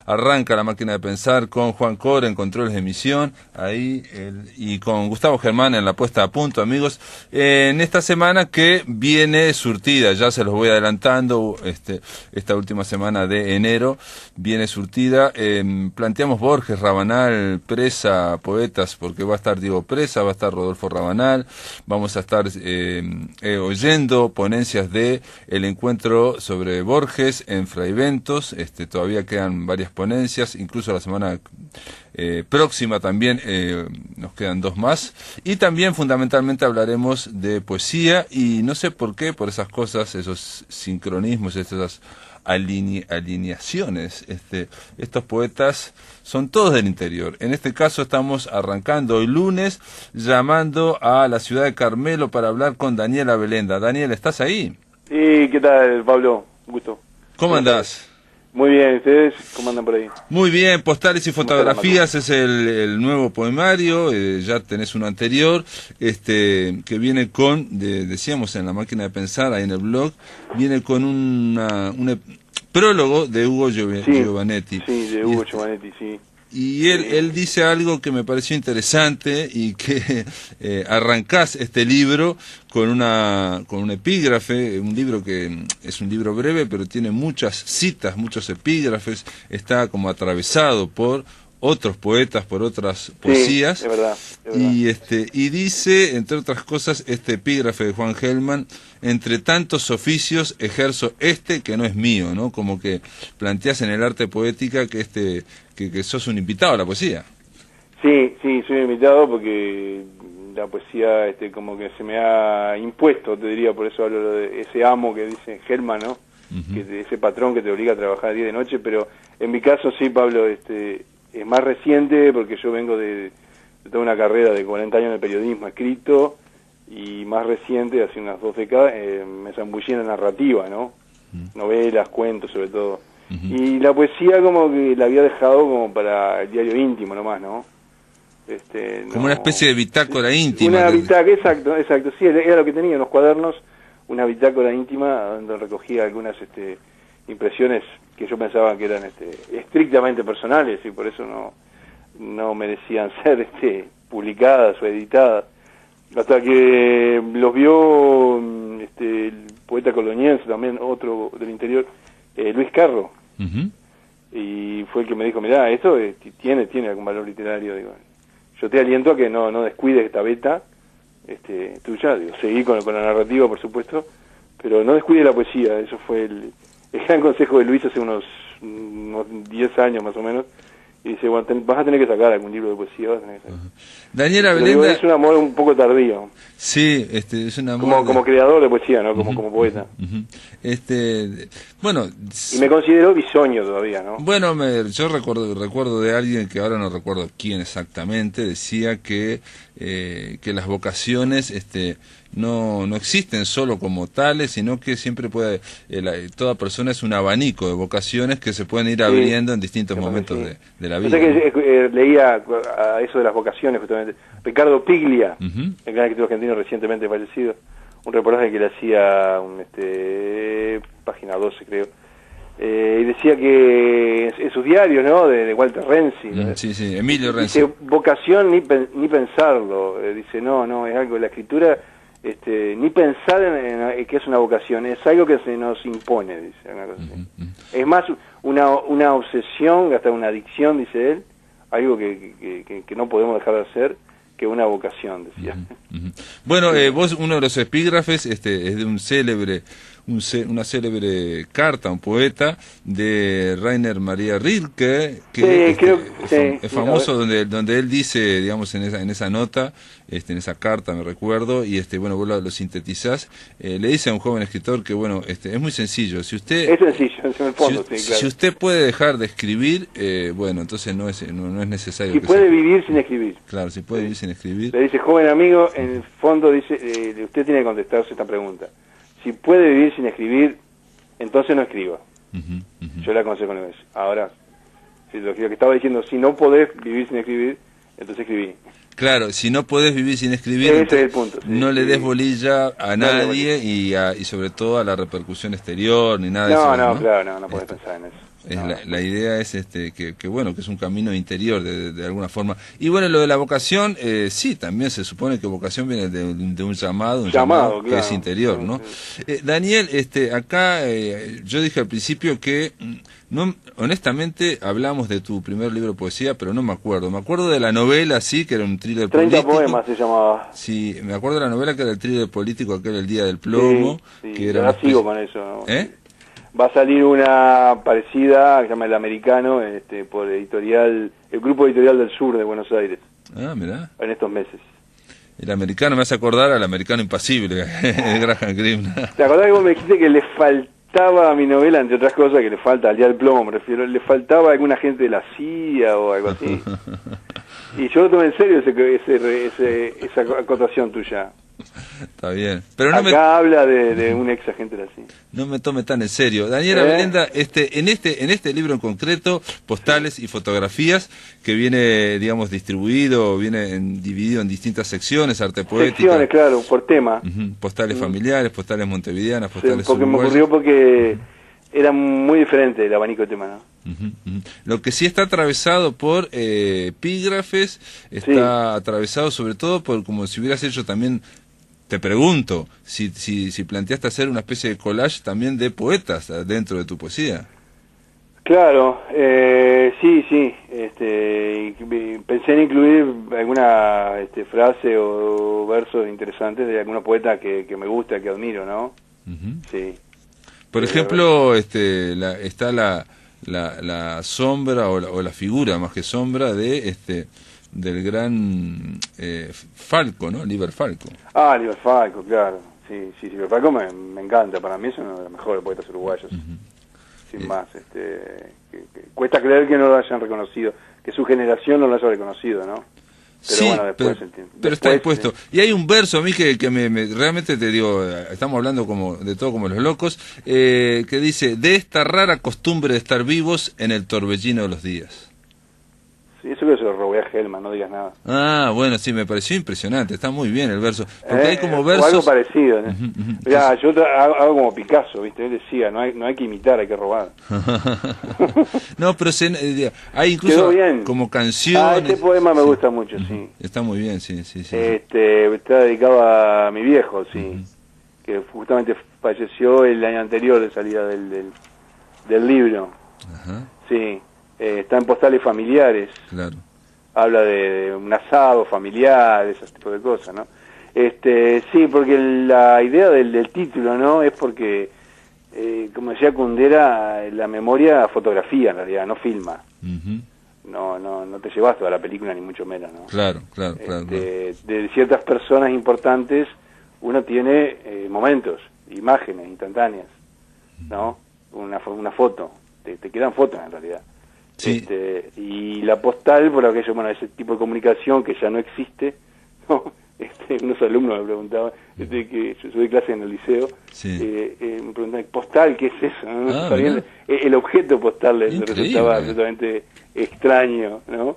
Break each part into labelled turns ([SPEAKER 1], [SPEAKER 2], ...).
[SPEAKER 1] arranca La Máquina de Pensar con Juan Cora en controles de emisión, ahí, y con Gustavo Germán en la puesta a punto, amigos, en esta semana que viene surtida, ya se los voy adelantando, esta última semana de enero, viene surtida, planteamos Borges, Rabanal, Presa, poetas, porque va a estar Diego Presa, va a estar Rodolfo Rabanal, vamos a estar oyendo ponencias de el encuentro sobre Borges en Fraiventos, todavía quedan varias ponencias, incluso la semana próxima también nos quedan 2 más, y también fundamentalmente hablaremos de poesía, y no sé por qué, por esas cosas, esos sincronismos, esas alineaciones, estos poetas son todos del interior. En este caso estamos arrancando hoy lunes, llamando a la ciudad de Carmelo para hablar con Daniela Belenda. Daniel, ¿estás ahí?
[SPEAKER 2] Sí, ¿qué tal, Pablo? Un gusto.
[SPEAKER 1] ¿Cómo andás?
[SPEAKER 2] Muy bien, ¿ustedes cómo andan por ahí?
[SPEAKER 1] Muy bien, Postales y Fotografías es el nuevo poemario, ya tenés uno anterior, que viene con, decíamos en La Máquina de Pensar, ahí en el blog, viene con un prólogo de Hugo Giovannetti.
[SPEAKER 2] Sí, de Hugo Giovannetti, sí.
[SPEAKER 1] Y él dice algo que me pareció interesante y que arrancás este libro con un epígrafe, un libro que es un libro breve pero tiene muchas citas, muchos epígrafes, está como atravesado por otros poetas, por otras poesías.
[SPEAKER 2] Sí, es verdad.
[SPEAKER 1] Y dice, entre otras cosas, este epígrafe de Juan Gelman: entre tantos oficios ejerzo que no es mío, ¿no? Como que planteas en el arte poética que que sos un invitado a la poesía.
[SPEAKER 2] Sí, soy un invitado porque la poesía como que se me ha impuesto, te diría, por eso hablo de ese amo que dice Gelman, ¿no? Que ese patrón que te obliga a trabajar día y de noche, pero en mi caso sí, Pablo, es más reciente porque yo vengo de toda una carrera de 40 años de periodismo escrito, y más reciente, hace unas 2 décadas, me zambullí en la narrativa, ¿no? Novelas, cuentos sobre todo. Y la poesía como que la había dejado como para el diario íntimo nomás, ¿no?
[SPEAKER 1] Como una especie de bitácora íntima.
[SPEAKER 2] Una bitácora, exacto, sí, era lo que tenía en los cuadernos, una bitácora íntima donde recogía algunas impresiones que yo pensaba que eran estrictamente personales y por eso no merecían ser publicadas o editadas. Hasta que los vio el poeta coloniense, también otro del interior, Luis Carro, y fue el que me dijo: mirá, esto tiene algún valor literario, digo, yo te aliento a que no descuides esta beta tuya, digo, seguí con la narrativa, por supuesto, pero no descuides la poesía. Eso fue el gran consejo de Luis hace unos 10 años más o menos. Y dice, bueno, vas a tener que sacar algún libro de poesía. Vas a tener que sacar.
[SPEAKER 1] Daniela Belenda...
[SPEAKER 2] Digo, es un amor un poco tardío.
[SPEAKER 1] Sí, es un amor...
[SPEAKER 2] Como creador de poesía, ¿no? Como poeta.
[SPEAKER 1] Bueno...
[SPEAKER 2] Y me considero bisoño todavía, ¿no?
[SPEAKER 1] Bueno, yo recuerdo de alguien que ahora no recuerdo quién exactamente, decía que las vocaciones no existen solo como tales, sino que siempre toda persona es un abanico de vocaciones que se pueden ir abriendo en distintos momentos de la vida.
[SPEAKER 2] Yo sé que leía a eso de las vocaciones, justamente. Ricardo Piglia, el gran escritor argentino recientemente fallecido, un reportaje que le hacía página 12, creo. Y decía que en sus diarios, ¿no? De Walter Renzi.
[SPEAKER 1] Sí, Emilio Renzi.
[SPEAKER 2] Dice, vocación ni pensarlo. Dice, no, es algo de la escritura... ni pensar en que es una vocación, es algo que se nos impone, dice, una cosa así. Es más una obsesión, hasta una adicción, dice él, algo que no podemos dejar de hacer, que una vocación, decía.
[SPEAKER 1] Bueno, vos, uno de los epígrafes es de una célebre carta, un poeta de Rainer Maria Rilke, que es famoso, donde él dice, digamos, en esa nota, en esa carta, me recuerdo, y bueno, vos lo sintetizás, le dice a un joven escritor que, bueno, es muy sencillo. Si usted...
[SPEAKER 2] Es sencillo, en el fondo, sí, claro.
[SPEAKER 1] Si usted puede dejar de escribir, bueno, entonces no es necesario...
[SPEAKER 2] Si puede vivir sin escribir.
[SPEAKER 1] Claro, si puede vivir sin escribir.
[SPEAKER 2] Le dice, joven amigo, en el fondo dice, usted tiene que contestarse esta pregunta. Si puede vivir sin escribir, entonces no escriba. Yo le aconsejo con eso. Ahora, lo que estaba diciendo, si no podés vivir sin escribir, entonces escribí.
[SPEAKER 1] Claro, si no podés vivir sin escribir,
[SPEAKER 2] ese es el punto, sí,
[SPEAKER 1] no le des bolilla a nadie y sobre todo a la repercusión exterior, ni nada de eso.
[SPEAKER 2] Claro, no podés pensar en eso.
[SPEAKER 1] La idea es que bueno, que es un camino interior de alguna forma. Y bueno, lo de la vocación, sí, también se supone que vocación viene de un llamado,
[SPEAKER 2] Claro,
[SPEAKER 1] que es interior, ¿no? Daniel, acá yo dije al principio que no, honestamente hablamos de tu primer libro de poesía, pero no me acuerdo. Me acuerdo de la novela, sí, que era un thriller
[SPEAKER 2] 30
[SPEAKER 1] político.
[SPEAKER 2] poemas se llamaba.
[SPEAKER 1] Sí, me acuerdo de la novela que era el thriller político, aquel El Día del Plomo.
[SPEAKER 2] Sí,
[SPEAKER 1] que era
[SPEAKER 2] ahora sigo con eso, ¿no?
[SPEAKER 1] ¿Eh?
[SPEAKER 2] Va a salir una parecida, que se llama El Americano, por el Grupo Editorial del Sur de Buenos Aires.
[SPEAKER 1] Ah, mirá.
[SPEAKER 2] En estos meses.
[SPEAKER 1] El Americano me hace acordar al Americano Impasible, de Graham Greene.
[SPEAKER 2] ¿Te acordás que vos me dijiste que le faltaba a mi novela, entre otras cosas, que le falta al Día del Plomo, me refiero, le faltaba a alguna gente de la CIA o algo así? Y yo lo tomé en serio esa acotación tuya.
[SPEAKER 1] Está bien. Pero no
[SPEAKER 2] acá habla de un ex agente de la CIA.
[SPEAKER 1] No me tome tan en serio. Daniela Belenda, en este libro en concreto, postales y fotografías, que viene, digamos, dividido en distintas secciones, arte poética.
[SPEAKER 2] Secciones, claro, por tema.
[SPEAKER 1] Postales familiares, postales montevideanas, postales
[SPEAKER 2] porque
[SPEAKER 1] uruguayas.
[SPEAKER 2] me ocurrió porque era muy diferente el abanico de temas, ¿no?
[SPEAKER 1] Lo que sí está atravesado por epígrafes, está atravesado sobre todo por, como si hubieras hecho también. Te pregunto, si planteaste hacer una especie de collage también de poetas dentro de tu poesía.
[SPEAKER 2] Claro, sí. Pensé en incluir alguna frase o versos interesantes de alguna poeta que me gusta, que admiro, ¿no? Sí.
[SPEAKER 1] Por ejemplo, está la sombra o la figura, más que sombra, del gran Falco, ¿no? Liber Falco.
[SPEAKER 2] Ah, Liber Falco, claro. Sí, Liber Falco me encanta. Para mí es uno de los mejores poetas uruguayos. Sin más. Cuesta creer que no lo hayan reconocido, que su generación no lo haya reconocido, ¿no? Pero
[SPEAKER 1] sí,
[SPEAKER 2] bueno, después
[SPEAKER 1] pero está expuesto. Y hay un verso a mí que realmente te digo, estamos hablando de todo como los locos, que dice: de esta rara costumbre de estar vivos en el torbellino de los días.
[SPEAKER 2] Sí, eso que se lo robé a Hellman, no digas nada.
[SPEAKER 1] Ah, bueno, sí, me pareció impresionante, está muy bien el verso. Porque hay como versos...
[SPEAKER 2] O algo parecido, ¿no? Mirá, yo hago como Picasso, ¿viste? Él decía, no hay que imitar, hay que robar.
[SPEAKER 1] No, pero hay incluso como canciones...
[SPEAKER 2] este poema me gusta mucho, sí.
[SPEAKER 1] Está muy bien, sí.
[SPEAKER 2] Está dedicado a mi viejo, sí. Que justamente falleció el año anterior de salida del libro. Sí. Está en postales familiares.
[SPEAKER 1] Claro.
[SPEAKER 2] Habla de un asado familiar, ese tipo de cosas, ¿no? Sí, porque la idea del título, ¿no? Es porque, como decía Kundera, la memoria fotografía en realidad, no filma. No te llevas toda la película, ni mucho menos, ¿no?
[SPEAKER 1] Claro.
[SPEAKER 2] De ciertas personas importantes, uno tiene momentos, imágenes instantáneas, ¿no? Una foto, te quedan fotos en realidad.
[SPEAKER 1] Sí.
[SPEAKER 2] Y la postal, por aquello, bueno, ese tipo de comunicación que ya no existe, ¿no? Unos alumnos me preguntaban, que yo tuve clase en el liceo, me preguntaban, ¿postal qué es eso? ¿No? Bien, el objeto postal les resultaba absolutamente extraño, ¿no?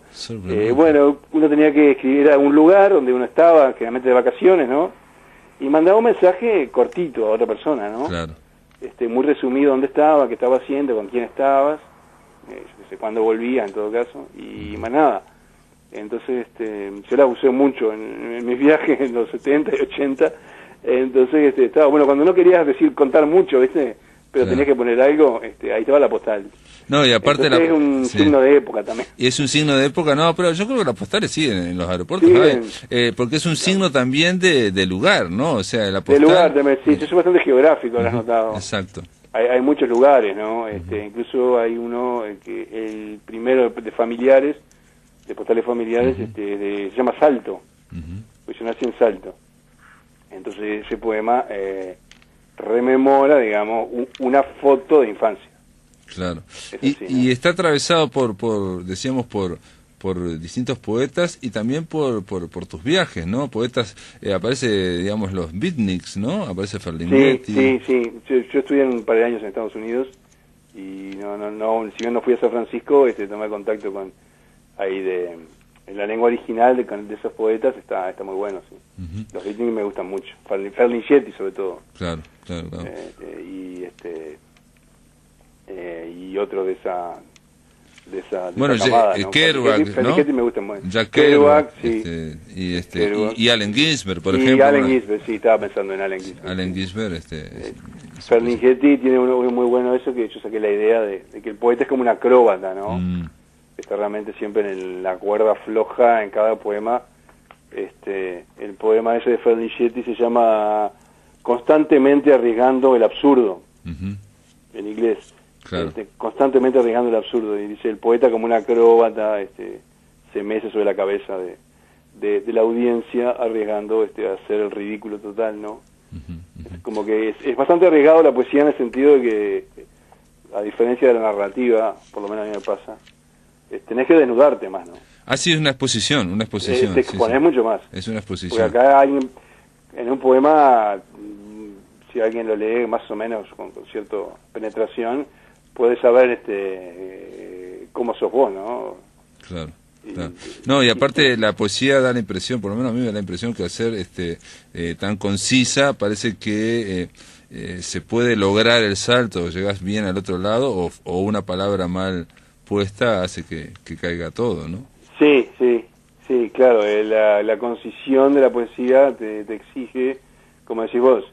[SPEAKER 2] Bueno, uno tenía que escribir a un lugar donde uno estaba, generalmente de vacaciones, ¿no? Y mandaba un mensaje cortito a otra persona, ¿no?
[SPEAKER 1] Claro.
[SPEAKER 2] Muy resumido dónde estaba, qué estaba haciendo, con quién estabas, cuándo volvía en todo caso, y más nada. Entonces yo la usé mucho en mis viajes en los 70 y 80, entonces estaba bueno, cuando no querías contar mucho, ¿viste? Pero tenías que poner algo, ahí estaba la postal.
[SPEAKER 1] No, y aparte
[SPEAKER 2] es un signo de época también.
[SPEAKER 1] Y es un signo de época, no, pero yo creo que las postales siguen en los aeropuertos, porque es un signo también de lugar, ¿no? O sea, la postal...
[SPEAKER 2] De lugar también, sí, yo soy bastante geográfico, lo has notado.
[SPEAKER 1] Exacto.
[SPEAKER 2] Hay muchos lugares, ¿no? Incluso hay uno, el primero de familiares, de postales familiares, se llama Salto, pues yo nací en Salto. Entonces ese poema rememora, digamos, una foto de infancia.
[SPEAKER 1] Claro.
[SPEAKER 2] Así,
[SPEAKER 1] y está atravesado por distintos poetas y también por tus viajes, ¿no? Poetas, aparece, digamos, los beatniks, ¿no? Aparece Ferlinghetti.
[SPEAKER 2] Sí. Yo estudié un par de años en Estados Unidos y no, si bien no fui a San Francisco, tomé contacto con en la lengua original de esos poetas, está muy bueno, sí. Los beatniks me gustan mucho, Ferlinghetti sobre todo.
[SPEAKER 1] Claro.
[SPEAKER 2] y otro de esa
[SPEAKER 1] bueno,
[SPEAKER 2] camada, ¿no?
[SPEAKER 1] Kerouac, ¿no?
[SPEAKER 2] Ferlinghetti me gusta mucho.
[SPEAKER 1] Jack
[SPEAKER 2] Kerouac,
[SPEAKER 1] sí.
[SPEAKER 2] Kerouac.
[SPEAKER 1] Y Allen Ginsberg, por
[SPEAKER 2] y
[SPEAKER 1] ejemplo.
[SPEAKER 2] Allen Ginsberg, sí, estaba pensando en Allen Ginsberg.
[SPEAKER 1] Allen Ginsberg,
[SPEAKER 2] Ferlinghetti tiene uno muy bueno eso, que yo saqué la idea de que el poeta es como un acróbata, ¿no? Está realmente siempre en la cuerda floja en cada poema. El poema ese de Ferlinghetti se llama Constantemente arriesgando el absurdo, en inglés.
[SPEAKER 1] Claro.
[SPEAKER 2] Constantemente arriesgando el absurdo, y dice el poeta como un acróbata se mece sobre la cabeza de la audiencia arriesgando a hacer el ridículo total, ¿no? Como que es bastante arriesgado la poesía en el sentido de que, a diferencia de la narrativa, por lo menos a mí me pasa, tenés que desnudarte más, ¿no?
[SPEAKER 1] Ah, sí, es una exposición.
[SPEAKER 2] Te exponés mucho más.
[SPEAKER 1] Es una exposición.
[SPEAKER 2] Porque acá hay, en un poema, si alguien lo lee más o menos con cierta penetración, puedes saber cómo sos vos, ¿no?
[SPEAKER 1] Claro. Claro. No, y aparte la poesía da la impresión, por lo menos a mí me da la impresión que al ser tan concisa, parece que se puede lograr el salto, llegás bien al otro lado, o una palabra mal puesta hace que caiga todo, ¿no? Sí,
[SPEAKER 2] claro, la concisión de la poesía te exige, como decís vos,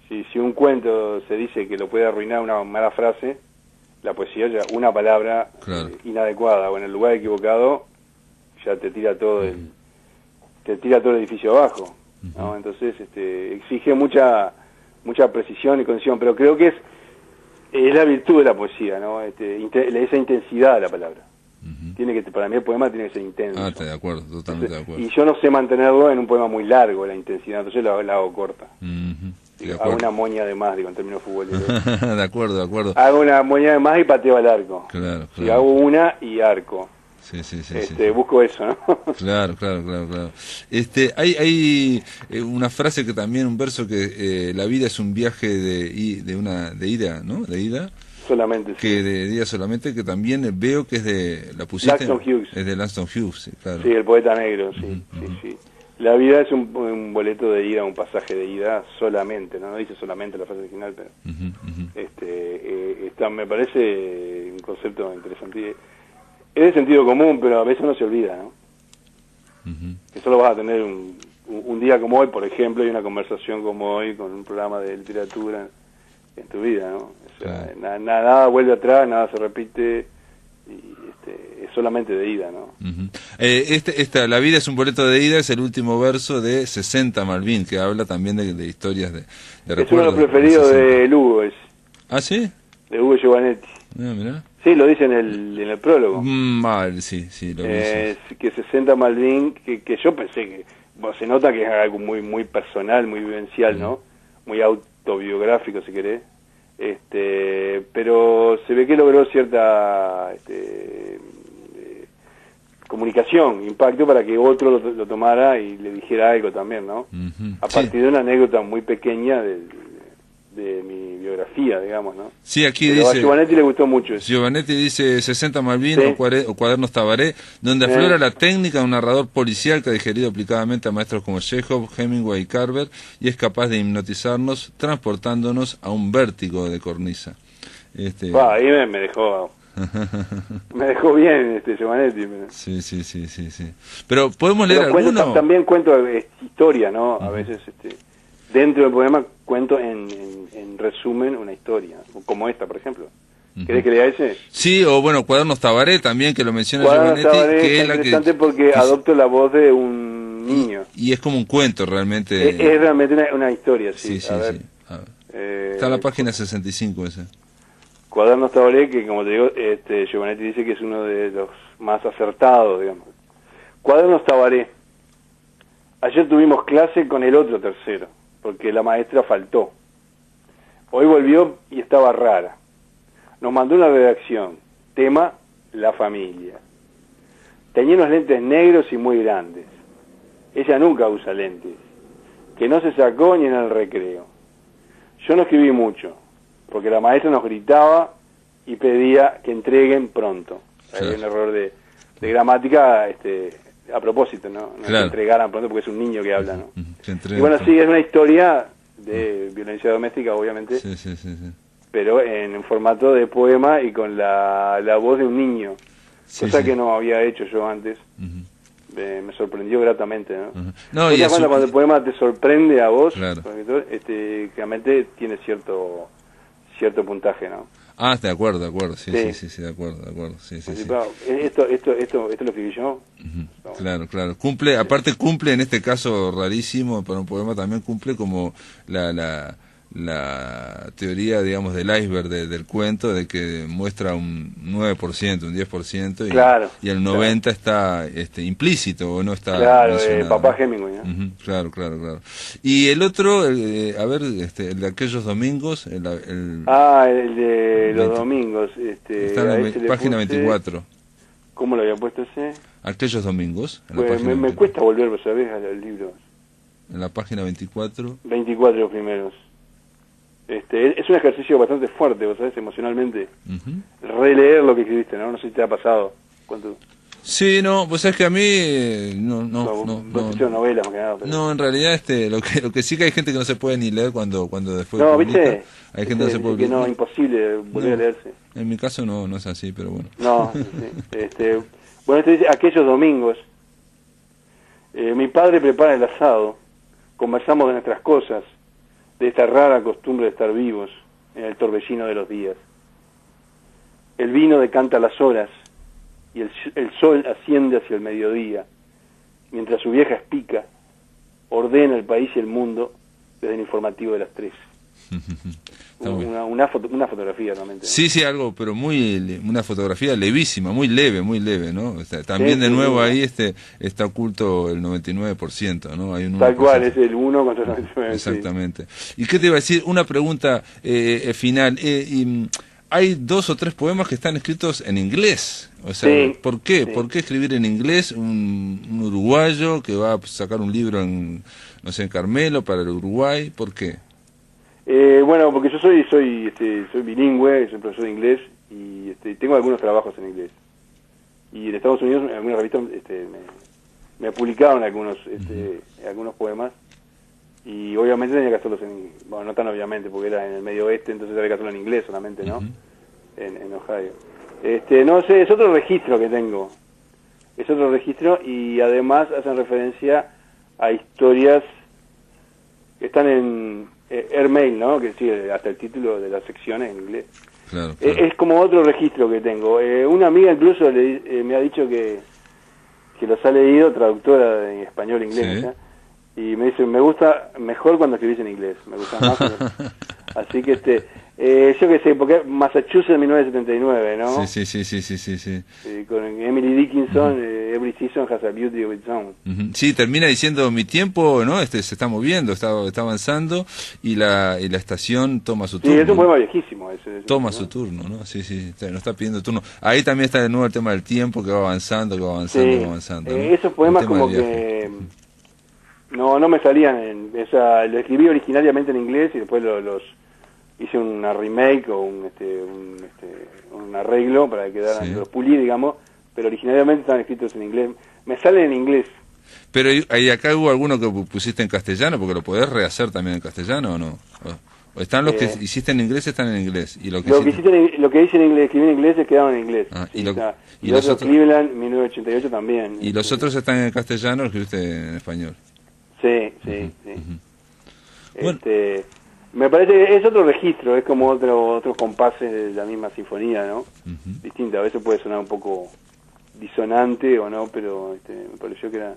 [SPEAKER 2] si un cuento se dice que lo puede arruinar una mala frase, la poesía ya una palabra inadecuada o en el lugar equivocado ya te tira todo el edificio abajo, ¿no? Entonces exige mucha precisión y concisión, pero creo que es la virtud de la poesía, ¿no? Esa intensidad de la palabra. Para mí el poema tiene que ser intenso.
[SPEAKER 1] Ah, estoy de acuerdo, totalmente de acuerdo.
[SPEAKER 2] Y yo no sé mantenerlo en un poema muy largo, la intensidad, entonces la hago corta. Hago una moña de más, en términos futboleros.
[SPEAKER 1] De acuerdo.
[SPEAKER 2] Hago una moña de más y pateo al arco.
[SPEAKER 1] Claro.
[SPEAKER 2] Si hago una y arco.
[SPEAKER 1] Sí.
[SPEAKER 2] Busco eso, ¿no?
[SPEAKER 1] Claro. Hay una frase que también, un verso que la vida es un viaje de ida, ¿no? De ida.
[SPEAKER 2] Solamente,
[SPEAKER 1] que de día solamente, que también veo que es de la pusiste
[SPEAKER 2] Langston Hughes.
[SPEAKER 1] Es de Langston Hughes, sí, claro.
[SPEAKER 2] Sí, el poeta negro, sí. La vida es un boleto de ida, un pasaje de ida solamente, no dice solamente la frase original, pero me parece un concepto interesante. Es de sentido común, pero a veces no se olvida, ¿no? Que solo vas a tener un día como hoy, por ejemplo, y una conversación como hoy con un programa de literatura en tu vida, ¿no? O sea, nada vuelve atrás, nada se repite, y es solamente de ida, ¿no?
[SPEAKER 1] La vida es un boleto de ida es el último verso de 60 Malvin, que habla también de historias de recuerdos.
[SPEAKER 2] Es uno de los preferidos de Lugo, es.
[SPEAKER 1] ¿Ah, sí?
[SPEAKER 2] De Hugo Giovanetti.
[SPEAKER 1] Mirá.
[SPEAKER 2] Sí, lo dice en el prólogo.
[SPEAKER 1] Sí, lo dice.
[SPEAKER 2] Que 60 Malvin, que yo pensé que, se nota que es algo muy muy personal, muy vivencial, ¿no? Muy autobiográfico, si querés. Pero se ve que logró cierta comunicación, impacto para que otro lo tomara y le dijera algo también, ¿no? A partir de una anécdota muy pequeña de mi biografía, digamos, ¿no?
[SPEAKER 1] Sí, aquí
[SPEAKER 2] pero
[SPEAKER 1] dice...
[SPEAKER 2] a Giovanetti le gustó mucho eso.
[SPEAKER 1] Giovanetti dice 60 Malvin o Cuadernos Tabaré, donde aflora la técnica de un narrador policial que ha digerido aplicadamente a maestros como Chekhov, Hemingway y Carver, y es capaz de hipnotizarnos, transportándonos a un vértigo de cornisa.
[SPEAKER 2] Ahí me dejó... me dejó bien Giovanetti.
[SPEAKER 1] Sí. Pero podemos leer alguno.
[SPEAKER 2] También cuento historia, ¿no? A veces dentro del poema cuento en resumen una historia, como esta, por ejemplo. ¿Querés que lea ese?
[SPEAKER 1] Sí, o bueno, Cuadernos Tabaré también, que lo menciona
[SPEAKER 2] Giovanetti.
[SPEAKER 1] Tabaré,
[SPEAKER 2] que es interesante porque adopto la voz de un niño.
[SPEAKER 1] Y es como un cuento realmente.
[SPEAKER 2] Es realmente una historia, sí.
[SPEAKER 1] Sí. Está en la página 65 ese.
[SPEAKER 2] Cuadernos Tabaré, que como te digo, Giovanetti dice que es uno de los más acertados, digamos. Cuadernos Tabaré. Ayer tuvimos clase con el otro tercero, porque la maestra faltó. Hoy volvió y estaba rara. Nos mandó una redacción. Tema, la familia. Tenía unos lentes negros y muy grandes. Ella nunca usa lentes. Que no se sacó ni en el recreo. Yo no escribí mucho, porque la maestra nos gritaba y pedía que entreguen pronto. Hay un error de gramática a propósito, ¿no? No que entregaran pronto porque es un niño que habla, ¿no? Y bueno, sí, es una historia de violencia doméstica, obviamente.
[SPEAKER 1] Sí.
[SPEAKER 2] pero en un formato de poema y con la voz de un niño,
[SPEAKER 1] Sí,
[SPEAKER 2] cosa
[SPEAKER 1] sí.
[SPEAKER 2] que no había hecho yo antes.
[SPEAKER 1] Ujú.
[SPEAKER 2] Me sorprendió gratamente, ¿no?
[SPEAKER 1] Ujú. No,
[SPEAKER 2] ¿Te
[SPEAKER 1] y
[SPEAKER 2] das
[SPEAKER 1] es
[SPEAKER 2] cuenta cuando el poema te sorprende a vos?
[SPEAKER 1] Claro.
[SPEAKER 2] Porque realmente tiene cierto puntaje, ¿no?
[SPEAKER 1] Ah, de acuerdo, sí,
[SPEAKER 2] Sí.
[SPEAKER 1] de acuerdo, sí,
[SPEAKER 2] Así,
[SPEAKER 1] sí.
[SPEAKER 2] pero, esto lo escribí yo.
[SPEAKER 1] Ujú.
[SPEAKER 2] No.
[SPEAKER 1] Claro. Cumple, aparte cumple en este caso rarísimo para un poema, también cumple como la teoría, digamos, del iceberg del cuento, de que muestra un 9%, un 10%,
[SPEAKER 2] Claro,
[SPEAKER 1] y el 90% está implícito o no está
[SPEAKER 2] Claro,
[SPEAKER 1] mencionado,
[SPEAKER 2] papá
[SPEAKER 1] ¿no?
[SPEAKER 2] Hemingway, ¿no?
[SPEAKER 1] Ujú, claro. Y el otro, a ver, el de aquellos domingos, el
[SPEAKER 2] El de los
[SPEAKER 1] 20,
[SPEAKER 2] domingos,
[SPEAKER 1] está en
[SPEAKER 2] a
[SPEAKER 1] la
[SPEAKER 2] ese le
[SPEAKER 1] página
[SPEAKER 2] puse,
[SPEAKER 1] 24.
[SPEAKER 2] ¿cómo lo había puesto ese?
[SPEAKER 1] Aquellos domingos, en la
[SPEAKER 2] Pues
[SPEAKER 1] página
[SPEAKER 2] me
[SPEAKER 1] 24.
[SPEAKER 2] cuesta volver, ¿sabes? Al libro.
[SPEAKER 1] En la página 24.
[SPEAKER 2] 24 primeros. Es un ejercicio bastante fuerte, ¿vos sabés? Emocionalmente.
[SPEAKER 1] Ujú.
[SPEAKER 2] Releer lo que escribiste, ¿no? No sé si te ha pasado. ¿Cuánto?
[SPEAKER 1] Sí, no, pues es que a mí no.
[SPEAKER 2] Vos has hecho novelas más que nada, pero...
[SPEAKER 1] No, en realidad lo que sí que hay gente que no se puede ni leer cuando después
[SPEAKER 2] No,
[SPEAKER 1] publica.
[SPEAKER 2] ¿viste?
[SPEAKER 1] Hay gente que no se puede
[SPEAKER 2] Dice que no,
[SPEAKER 1] leer.
[SPEAKER 2] imposible volver a leerse.
[SPEAKER 1] En mi caso no es así, pero bueno.
[SPEAKER 2] No, sí. Bueno, dice, aquellos domingos, mi padre prepara el asado, conversamos de nuestras cosas, de esta rara costumbre de estar vivos en el torbellino de los días. El vino decanta las horas y el sol asciende hacia el mediodía, mientras su vieja espica, ordena el país y el mundo desde el informativo de las 3. Una fotografía realmente.
[SPEAKER 1] Sí, algo, pero una fotografía levísima, muy leve, ¿no? O sea, también
[SPEAKER 2] Sí,
[SPEAKER 1] de nuevo
[SPEAKER 2] sí.
[SPEAKER 1] ahí está oculto el 99%, ¿no? Hay un
[SPEAKER 2] Tal
[SPEAKER 1] 1%.
[SPEAKER 2] cual, es el 1 contra el 99.
[SPEAKER 1] Exactamente. ¿Y qué te iba a decir? Una pregunta final. Hay 2 o 3 poemas que están escritos en inglés. O sea,
[SPEAKER 2] Sí,
[SPEAKER 1] ¿por qué?
[SPEAKER 2] sí.
[SPEAKER 1] ¿Por qué escribir en inglés? Un uruguayo que va a sacar un libro en Carmelo para el Uruguay. ¿Por qué?
[SPEAKER 2] Bueno, porque yo soy bilingüe, soy profesor de inglés y tengo algunos trabajos en inglés. Y en Estados Unidos, en algunas revistas, me publicaron algunos poemas y obviamente tenía que hacerlos bueno, no tan obviamente porque era en el medio oeste, entonces había que hacerlo en inglés solamente, ¿no? En Ohio. No sé, es otro registro que tengo. Es otro registro y además hacen referencia a historias que están en Airmail, ¿no? Que sí, hasta el título de las secciones en inglés.
[SPEAKER 1] Claro.
[SPEAKER 2] Es como otro registro que tengo. Una amiga incluso me ha dicho que los ha leído, traductora en español, inglés,
[SPEAKER 1] Sí.
[SPEAKER 2] ¿no? Y me dice, me gusta mejor cuando escribís en inglés, me gusta más. Así que yo qué sé, porque Massachusetts 1979, ¿no?
[SPEAKER 1] Sí.
[SPEAKER 2] Con Emily Dickinson, Every Season Has a Beauty of Its Own.
[SPEAKER 1] Sí, termina diciendo mi tiempo, ¿no? Se está moviendo, está avanzando y la estación toma su turno.
[SPEAKER 2] Sí, es un poema viejísimo.
[SPEAKER 1] Toma
[SPEAKER 2] ¿no?
[SPEAKER 1] su turno, ¿no? Sí, nos está pidiendo turno. Ahí también está de nuevo el tema del tiempo que va avanzando, ¿no?
[SPEAKER 2] Esos poemas como que no me salían lo escribí originariamente en inglés y después los hice una remake o un arreglo para que quedaran, los pulí, digamos, pero originalmente estaban escritos en inglés. Me salen en inglés.
[SPEAKER 1] Pero ahí acá hubo alguno que pusiste en castellano, porque lo podés rehacer también en castellano o no. O están los que hiciste en inglés, están en inglés. Y lo que
[SPEAKER 2] hice en inglés, escribí en inglés, quedaron en inglés.
[SPEAKER 1] Y los otros,
[SPEAKER 2] Cleveland 1988 también.
[SPEAKER 1] Y los otros están en castellano, los que escribiste en español.
[SPEAKER 2] Sí.
[SPEAKER 1] Bueno.
[SPEAKER 2] Me parece que es otro registro, es como otros compases de la misma sinfonía, ¿no? Distinta, a veces puede sonar un poco disonante o no, pero me pareció que era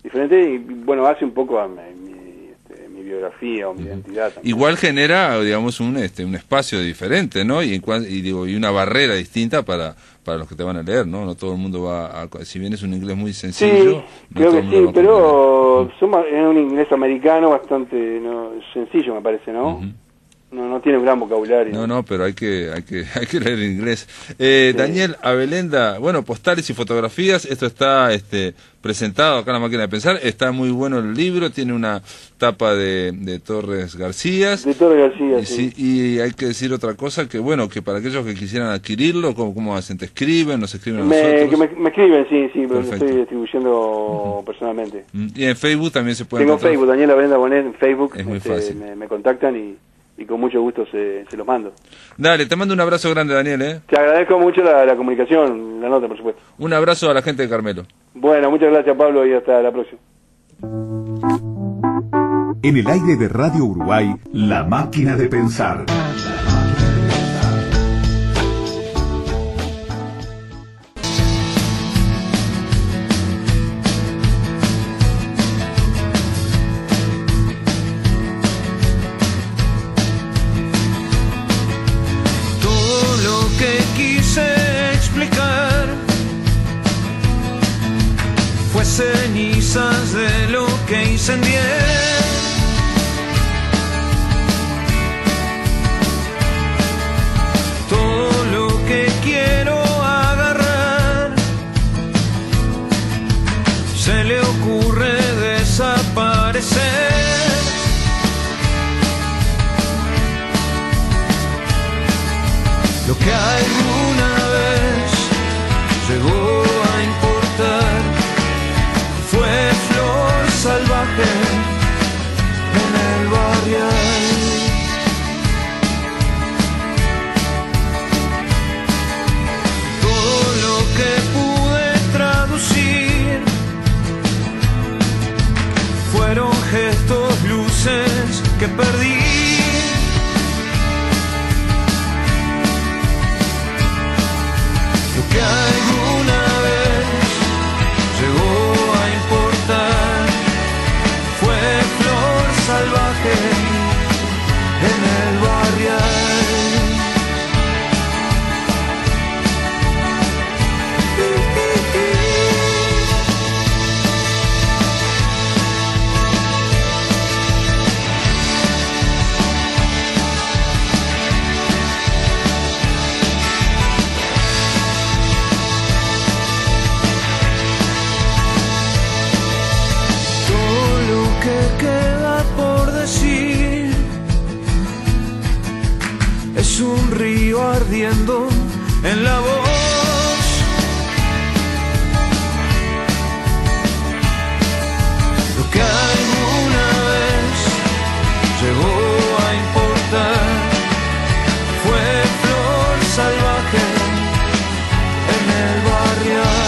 [SPEAKER 2] diferente y bueno, hace un poco a mi biografía o mi identidad también.
[SPEAKER 1] Igual genera, digamos, un espacio diferente, ¿no? Y una barrera distinta para los que te van a leer, ¿no? No todo el mundo va si bien es un inglés muy sencillo.
[SPEAKER 2] Sí, creo que sí, pero es un inglés americano bastante sencillo, me parece, ¿no? No tiene un gran vocabulario.
[SPEAKER 1] No, pero hay que leer inglés. Daniel Abelenda, bueno, postales y fotografías, esto está presentado acá en la máquina de pensar, está muy bueno el libro, tiene una tapa de Torres García.
[SPEAKER 2] De Torres García, sí.
[SPEAKER 1] Y hay que decir otra cosa, que bueno, que para aquellos que quisieran adquirirlo, ¿cómo hacen? ¿Te escriben? ¿Nos escriben a nosotros?
[SPEAKER 2] Que me escriben, sí, pero lo estoy distribuyendo personalmente.
[SPEAKER 1] Y en Facebook también se puede
[SPEAKER 2] Tengo
[SPEAKER 1] encontrar.
[SPEAKER 2] Facebook, Daniel Abelenda Bonet en Facebook.
[SPEAKER 1] Es muy fácil.
[SPEAKER 2] Me contactan y con mucho gusto se los mando.
[SPEAKER 1] Dale, te mando un abrazo grande, Daniel.
[SPEAKER 2] Te agradezco mucho la comunicación, la nota, por supuesto.
[SPEAKER 1] Un abrazo a la gente de Carmelo.
[SPEAKER 2] Bueno, muchas gracias, Pablo, y hasta la próxima.
[SPEAKER 3] En el aire de Radio Uruguay, La Máquina de Pensar.
[SPEAKER 4] Cenizas de lo que incendié. Todo lo que quiero agarrar se le ocurre desaparecer. Lo que alguna vez llegó a importar fue flor salvaje en el barrial. Todo lo que pude traducir fueron gestos, luces que perdí. Lo que alguna vez llegó fue flor salvaje en el barrial. Es un río ardiendo en la voz. Lo que alguna vez llegó a importar fue flor salvaje en el barrial.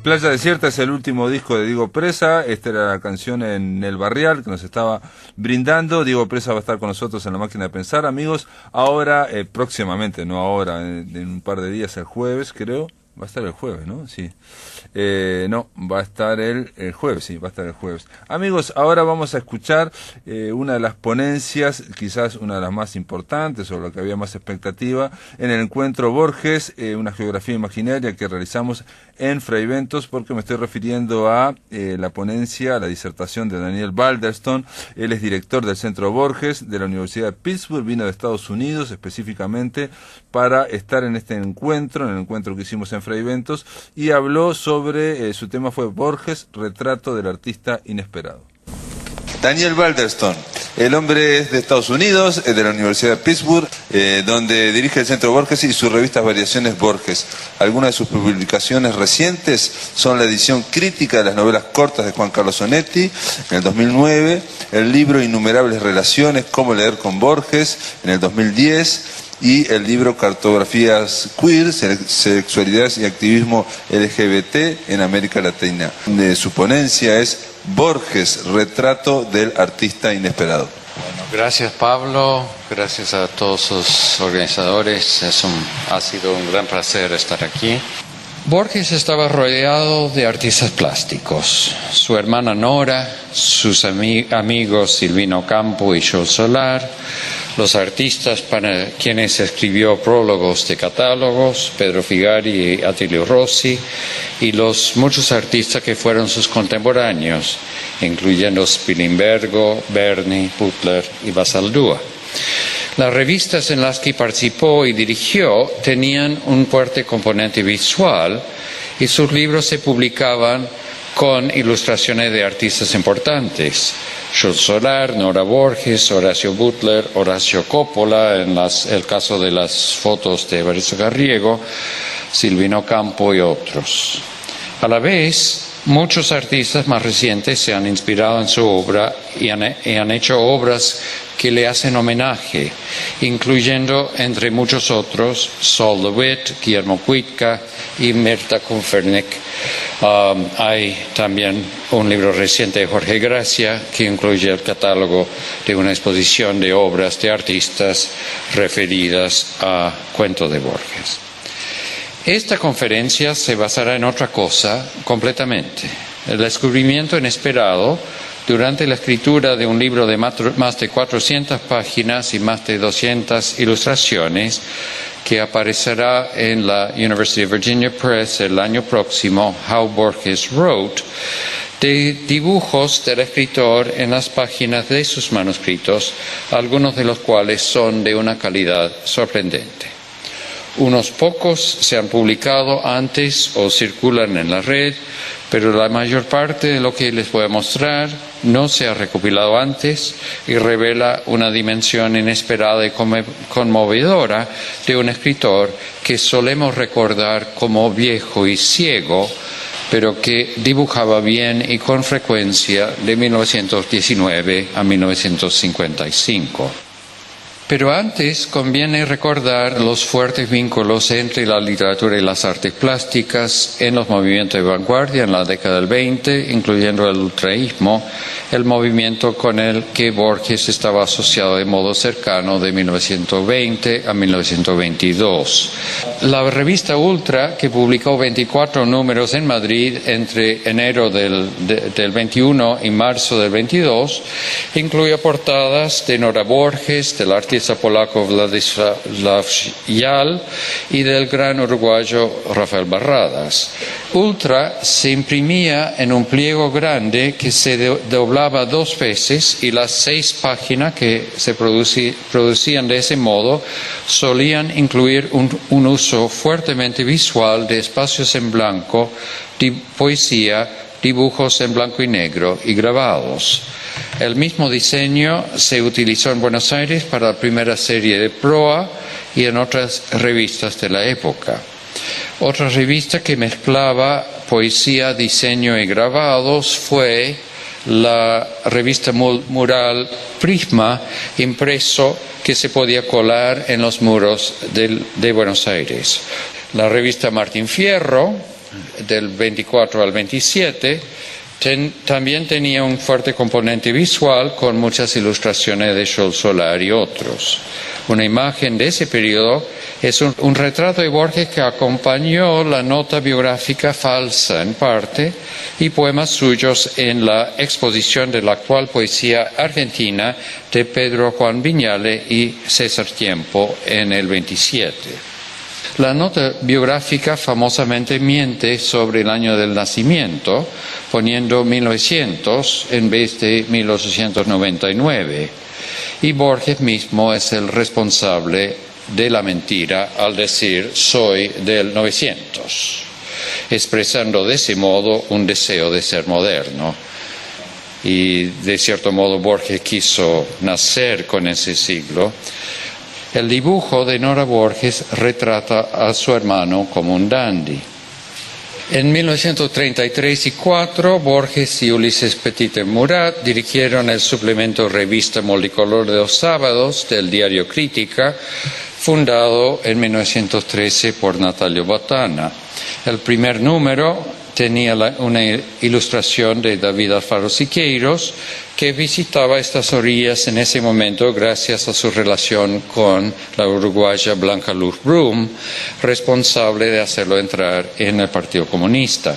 [SPEAKER 1] Playa Desierta es el último disco de Diego Presa. Esta era la canción en El Barrial que nos estaba brindando. Diego Presa va a estar con nosotros en La Máquina de Pensar, amigos. Ahora, próximamente, no ahora, en un par de días, el jueves, creo. Va a estar el jueves, ¿no? Sí. No, va a estar el jueves, sí, va a estar el jueves. Amigos, ahora vamos a escuchar una de las ponencias, quizás una de las más importantes, o la que había más expectativa, en el encuentro Borges, una geografía imaginaria que realizamos en Fraiventos, porque me estoy refiriendo a la ponencia, a la disertación de Daniel Balderston. Él es director del Centro Borges de la Universidad de Pittsburgh, vino de Estados Unidos específicamente para estar en este encuentro, en el encuentro que hicimos en Fraiventos, y habló sobre, su tema fue Borges, retrato del artista inesperado. Daniel Balderston, el hombre es de Estados Unidos, es de la Universidad de Pittsburgh, donde dirige el Centro Borges y sus revistas Variaciones Borges. Algunas de sus publicaciones recientes son la edición crítica de las novelas cortas de Juan Carlos Onetti, en el 2009, el libro Innumerables Relaciones, Cómo leer con Borges, en el 2010, y el libro Cartografías Queer, Sexualidades y Activismo LGBT en América Latina. Su ponencia es Borges, retrato del artista inesperado.
[SPEAKER 5] Bueno, gracias Pablo, gracias a todos los organizadores, ha sido un gran placer estar aquí. Borges estaba rodeado de artistas plásticos, su hermana Nora, sus amigos Silvino Campo y Joel Solar, los artistas para quienes escribió prólogos de catálogos, Pedro Figari y Attilio Rossi, y los muchos artistas que fueron sus contemporáneos, incluyendo Spilimbergo, Berni, Butler y Basaldúa. Las revistas en las que participó y dirigió tenían un fuerte componente visual y sus libros se publicaban con ilustraciones de artistas importantes. Jules Solar, Nora Borges, Horacio Butler, Horacio Coppola, en el caso de las fotos de Evaristo Garriego, Silvino Campo y otros. A la vez, muchos artistas más recientes se han inspirado en su obra y han hecho obras que le hacen homenaje, incluyendo, entre muchos otros, Sol LeWitt, Guillermo Cuitca y Mirta Kumfernik. Hay también un libro reciente de Jorge Gracia que incluye el catálogo de una exposición de obras de artistas referidas a Cuento de Borges. Esta conferencia se basará en otra cosa completamente: el descubrimiento inesperado durante la escritura de un libro de más de 400 páginas y más de 200 ilustraciones que aparecerá en la University of Virginia Press el año próximo, How Borges Wrote, de dibujos del escritor en las páginas de sus manuscritos, algunos de los cuales son de una calidad sorprendente. Unos pocos se han publicado antes o circulan en la red, pero la mayor parte de lo que les voy a mostrar no se ha recopilado antes y revela una dimensión inesperada y conmovedora de un escritor que solemos recordar como viejo y ciego, pero que dibujaba bien y con frecuencia de 1919 a 1955. Pero antes conviene recordar los fuertes vínculos entre la literatura y las artes plásticas en los movimientos de vanguardia en la década del 20, incluyendo el ultraísmo, el movimiento con el que Borges estaba asociado de modo cercano de 1920 a 1922. La revista Ultra, que publicó 24 números en Madrid entre enero del 21 y marzo del 22, incluye portadas de Nora Borges, del artista polaco Władysław Jal y del gran uruguayo Rafael Barradas. Ultra se imprimía en un pliego grande que se doblaba 2 veces y las 6 páginas que se producían de ese modo solían incluir un uso fuertemente visual de espacios en blanco, poesía, dibujos en blanco y negro y grabados. El mismo diseño se utilizó en Buenos Aires para la primera serie de Proa y en otras revistas de la época. Otra revista que mezclaba poesía, diseño y grabados fue la revista mural Prisma, impreso que se podía colar en los muros de Buenos Aires. La revista Martín Fierro, del 24 al 27, también tenía un fuerte componente visual con muchas ilustraciones de Jules Solar y otros. Una imagen de ese periodo es un retrato de Borges que acompañó la nota biográfica falsa en parte y poemas suyos en la exposición de la actual poesía argentina de Pedro Juan Viñale y César Tiempo en el 27. La nota biográfica famosamente miente sobre el año del nacimiento, poniendo 1900 en vez de 1899, y Borges mismo es el responsable de la mentira al decir soy del 900, expresando de ese modo un deseo de ser moderno. Y de cierto modo Borges quiso nacer con ese siglo. El dibujo de Nora Borges retrata a su hermano como un dandy. En 1933 y 4, Borges y Ulises Petiter Murat dirigieron el suplemento Revista Multicolor de los sábados del diario Crítica, fundado en 1913 por Natalio Botana. El primer número tenía una ilustración de David Alfaro Siqueiros, que visitaba estas orillas en ese momento gracias a su relación con la uruguaya Blanca Luz Brum, responsable de hacerlo entrar en el Partido Comunista.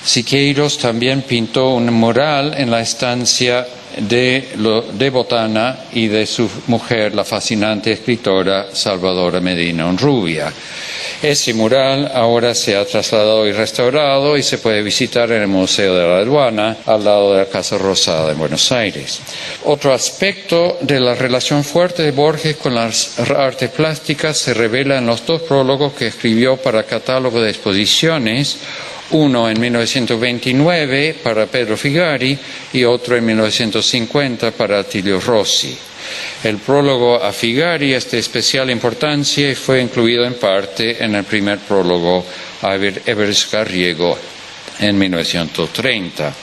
[SPEAKER 5] Siqueiros también pintó un mural en la estancia de Botana y de su mujer, la fascinante escritora Salvadora Medina Onrubia. Ese mural ahora se ha trasladado y restaurado y se puede visitar en el Museo de la Aduana, al lado de la Casa Rosada en Buenos Aires. Otro aspecto de la relación fuerte de Borges con las artes plásticas se revela en los dos prólogos que escribió para Catálogo de Exposiciones, uno en 1929 para Pedro Figari y otro en 1950 para Attilio Rossi. El prólogo a Figari es de especial importancia y fue incluido en parte en el primer prólogo a Everest Garriego en 1930.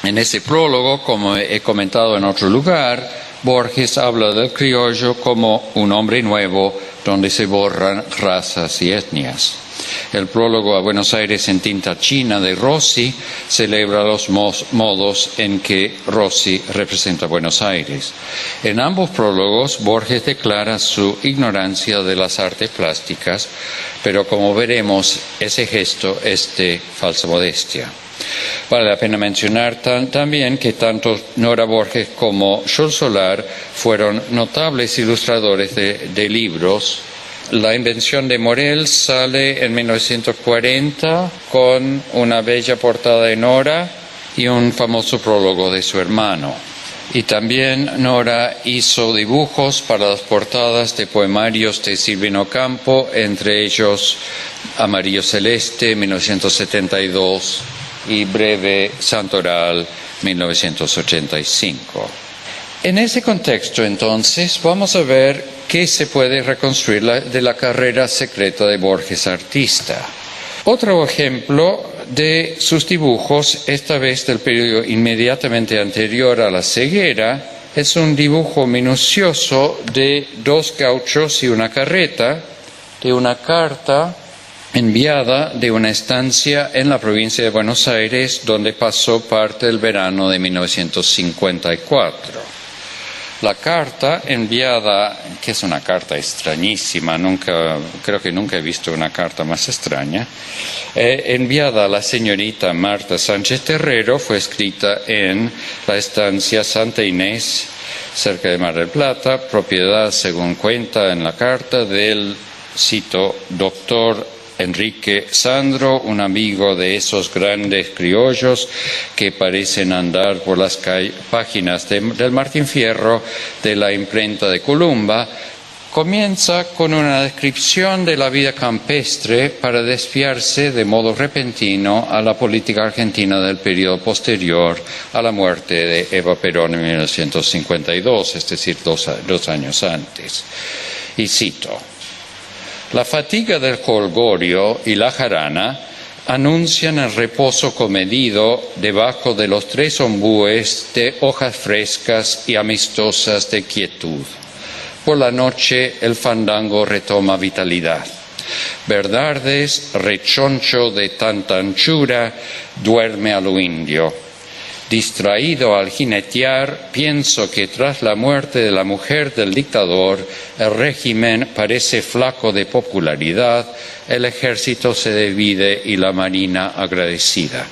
[SPEAKER 5] En ese prólogo, como he comentado en otro lugar, Borges habla del criollo como un hombre nuevo donde se borran razas y etnias. El prólogo a Buenos Aires en tinta china de Rossi celebra los modos en que Rossi representa Buenos Aires. En ambos prólogos, Borges declara su ignorancia de las artes plásticas, pero como veremos, ese gesto es de falsa modestia. Vale la pena mencionar también que tanto Nora Borges como Jules Solar fueron notables ilustradores de libros. La invención de Morel sale en 1940 con una bella portada de Nora y un famoso prólogo de su hermano. Y también Nora hizo dibujos para las portadas de poemarios de Silvino Campo, entre ellos Amarillo Celeste, 1972, y Breve Santoral, 1985. En ese contexto, entonces, vamos a ver qué se puede reconstruir de la carrera secreta de Borges artista. Otro ejemplo de sus dibujos, esta vez del periodo inmediatamente anterior a la ceguera, es un dibujo minucioso de dos gauchos y una carreta, de una carta enviada de una estancia en la provincia de Buenos Aires, donde pasó parte del verano de 1954. La carta enviada, que es una carta extrañísima, creo que nunca he visto una carta más extraña, enviada a la señorita Marta Sánchez Terrero, fue escrita en la estancia Santa Inés, cerca de Mar del Plata, propiedad, según cuenta en la carta, del, cito, doctor Enrique Sandro, un amigo de esos grandes criollos que parecen andar por las páginas del Martín Fierro de la imprenta de Columba, comienza con una descripción de la vida campestre para desviarse de modo repentino a la política argentina del periodo posterior a la muerte de Eva Perón en 1952, es decir, dos años antes. Y cito: la fatiga del jolgorio y la jarana anuncian el reposo comedido debajo de los tres ombúes de hojas frescas y amistosas de quietud. Por la noche el fandango retoma vitalidad. Bernardes, rechoncho de tanta anchura, duerme a lo indio. Distraído al jinetear, pienso que tras la muerte de la mujer del dictador, el régimen parece flaco de popularidad, el ejército se divide y la marina agradecida.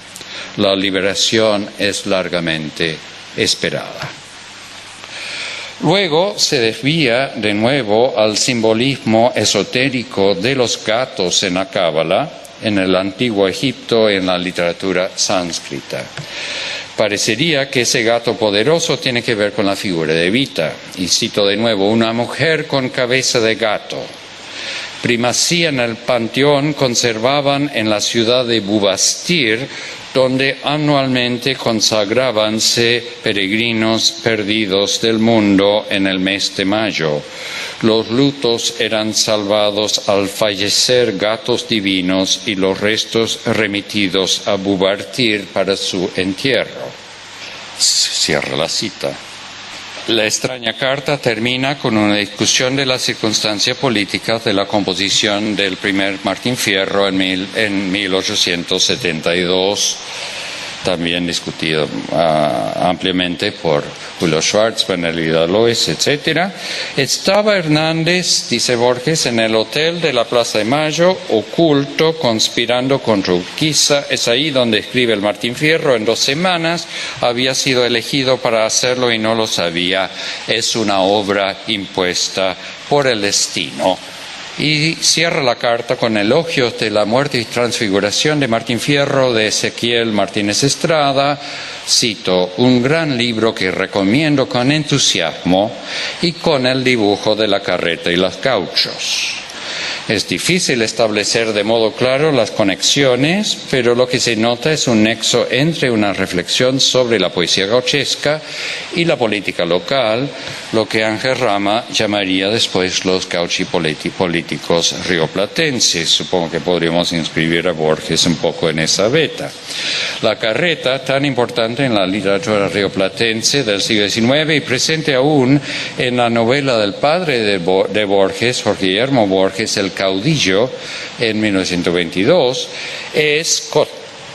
[SPEAKER 5] La liberación es largamente esperada. Luego se desvía de nuevo al simbolismo esotérico de los gatos en la Cábala, en el antiguo Egipto y en la literatura sánscrita. Parecería que ese gato poderoso tiene que ver con la figura de Evita. Y cito de nuevo: una mujer con cabeza de gato. Primacía en el panteón conservaban en la ciudad de Bubastir, donde anualmente consagrábanse peregrinos perdidos del mundo en el mes de mayo. Los lutos eran salvados al fallecer gatos divinos y los restos remitidos a Bubastir para su entierro. Cierra la cita. La extraña carta termina con una discusión de las circunstancias políticas de la composición del primer Martín Fierro en 1872. también discutido ampliamente por Julio Schwartzman, Elida Lois, etc. Estaba Hernández, dice Borges, en el hotel de la Plaza de Mayo, oculto, conspirando contra Urquiza. Es ahí donde escribe el Martín Fierro. En 2 semanas había sido elegido para hacerlo y no lo sabía. Es una obra impuesta por el destino. Y cierra la carta con elogios de la muerte y transfiguración de Martín Fierro de Ezequiel Martínez Estrada. Cito, un gran libro que recomiendo con entusiasmo y con el dibujo de la carreta y los gauchos. Es difícil establecer de modo claro las conexiones, pero lo que se nota es un nexo entre una reflexión sobre la poesía gauchesca y la política local, lo que Ángel Rama llamaría después los gauchipolíticos rioplatenses. Supongo que podríamos inscribir a Borges un poco en esa veta. La carreta, tan importante en la literatura rioplatense del siglo XIX y presente aún en la novela del padre de Borges, Jorge Guillermo Borges, El Caudillo, en 1922, es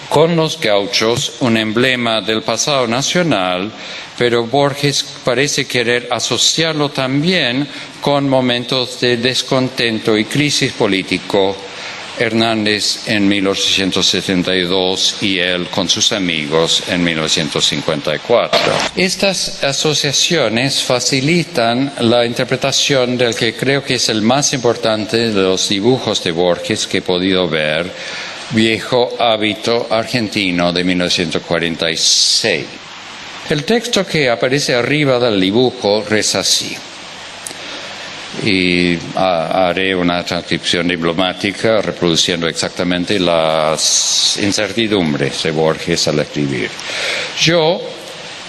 [SPEAKER 5] con los gauchos un emblema del pasado nacional, pero Borges parece querer asociarlo también con momentos de descontento y crisis político. Hernández en 1872 y él con sus amigos en 1954. Estas asociaciones facilitan la interpretación del que creo que es el más importante de los dibujos de Borges que he podido ver, Viejo Hábito Argentino de 1946. El texto que aparece arriba del dibujo reza así. Y haré una transcripción diplomática reproduciendo exactamente las incertidumbres de Borges al escribir. Yo,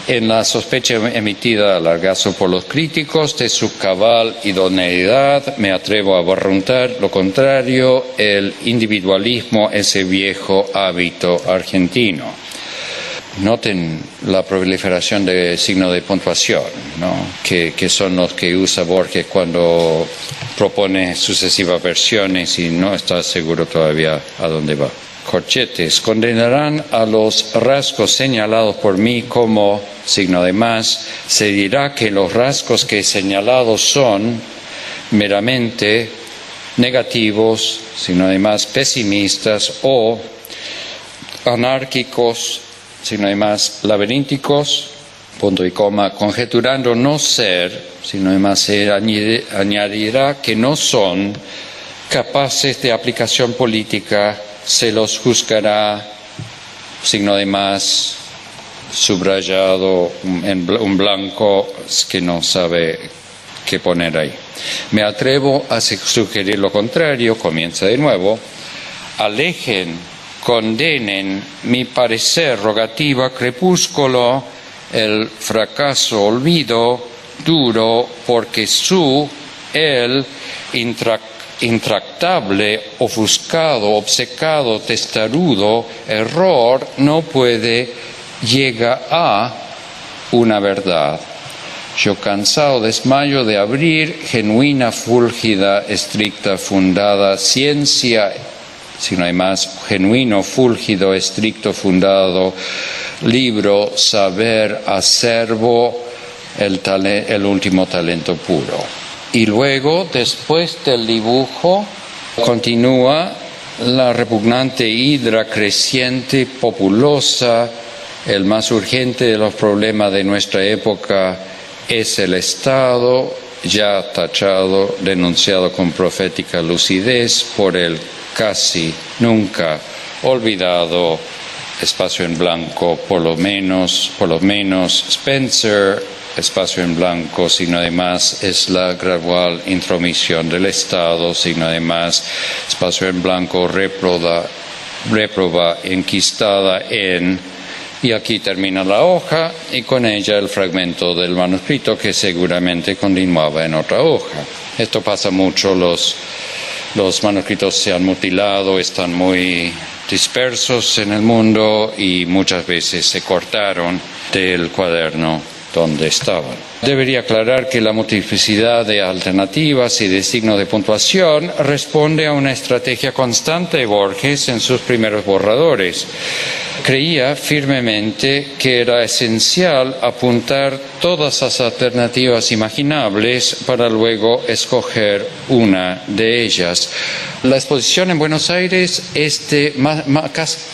[SPEAKER 5] en la sospecha emitida a largazo por los críticos de su cabal idoneidad, me atrevo a barruntar lo contrario, el individualismo, ese viejo hábito argentino. Noten la proliferación de signos de puntuación, ¿no? que son los que usa Borges cuando propone sucesivas versiones y no está seguro todavía a dónde va. Corchetes, condenarán a los rasgos señalados por mí como signo de más. Se dirá que los rasgos que he señalado son meramente negativos, signo de más, pesimistas o anárquicos, sino además laberínticos, punto y coma, conjeturando no ser, sino además se añadirá que no son capaces de aplicación política, se los juzgará, signo de más, subrayado, en un blanco que no sabe qué poner ahí. Me atrevo a sugerir lo contrario, comienza de nuevo, alejen, condenen mi parecer rogativa crepúsculo, el fracaso olvido duro, porque el intractable, ofuscado, obcecado, testarudo, error no puede llegar a una verdad. Yo cansado desmayo de abrir, genuina, fúlgida, estricta, fundada, ciencia, sino además genuino, fúlgido, estricto, fundado, libro, saber, acervo, el último talento puro. Y luego, después del dibujo, continúa la repugnante hidra creciente, populosa. El más urgente de los problemas de nuestra época es el Estado, ya tachado, denunciado con profética lucidez por el casi nunca olvidado espacio en blanco, por lo menos Spencer, espacio en blanco, sino además es la gradual intromisión del Estado, sino además espacio en blanco, réproba enquistada en, y aquí termina la hoja y con ella el fragmento del manuscrito que seguramente continuaba en otra hoja. Esto pasa mucho, los manuscritos se han mutilado, están muy dispersos en el mundo y muchas veces se cortaron del cuaderno donde estaban. Debería aclarar que la multiplicidad de alternativas y de signos de puntuación responde a una estrategia constante de Borges en sus primeros borradores. creía firmemente que era esencial apuntar todas las alternativas imaginables para luego escoger una de ellas. La exposición en Buenos Aires es